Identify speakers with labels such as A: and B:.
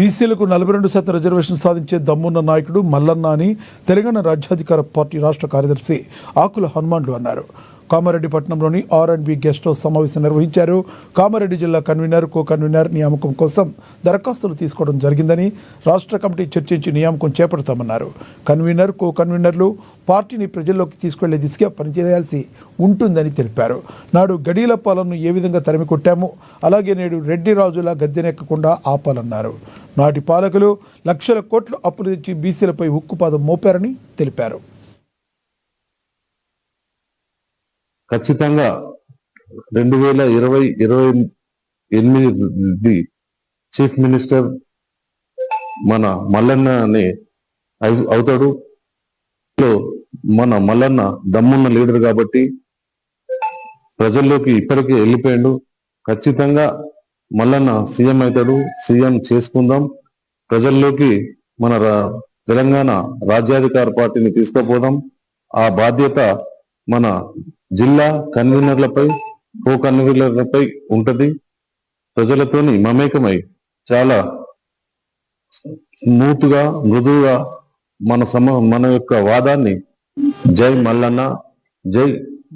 A: బీసీలకు 42% రిజర్వేషన్ సాధించే దమ్మున్న నాయకుడు మల్లన్న అని తెలంగాణ రాజ్యాధికార పార్టీ రాష్ట్ర కార్యదర్శి ఆకుల హనుమాన్లు అన్నారు. కామారెడ్డి పట్టణంలోని R&B గెస్ట్ హౌస్ సమావేశం నిర్వహించారు. కామారెడ్డి జిల్లా కన్వీనర్, కో కన్వీనర్ నియామకం కోసం దరఖాస్తులు తీసుకోవడం జరిగిందని, రాష్ట్ర కమిటీ చర్చించి నియామకం చేపడతామన్నారు. కన్వీనర్, కో కన్వీనర్లు పార్టీని ప్రజల్లోకి తీసుకెళ్లే దిశగా పనిచేయాల్సి ఉంటుందని తెలిపారు. నాడు గడీల పాలనను ఏ విధంగా తరిమి కొట్టామో అలాగే నేడు రెడ్డి రాజులా గద్దెనెక్కకుండా ఆపాలన్నారు. నాటి పాలకులు లక్షల కోట్లు అప్పులు తెచ్చి బీసీలపై ఉక్కుపాదం మోపారని తెలిపారు.
B: ఖచ్చితంగా 2028 చీఫ్ మినిస్టర్ మన మల్లన్న అనే అవుతాడు. మన మల్లన్న దమ్మున్న లీడర్ కాబట్టి ప్రజల్లోకి ఇప్పటికే వెళ్ళిపోయాడు. ఖచ్చితంగా మల్లన్న సీఎం అవుతాడు. సీఎం చేసుకుందాం. ప్రజల్లోకి మన తెలంగాణ రాజ్యాధికార పార్టీని తీసుకుపోదాం. ఆ బాధ్యత మన జిల్లా కన్వీనర్లపై, కో కన్వీనర్లపై ఉంటది. ప్రజలతోని మమేకమై చాలా స్మూత్గా, మృదువుగా మన యొక్క వాదాన్ని జై మల్లన్న, జై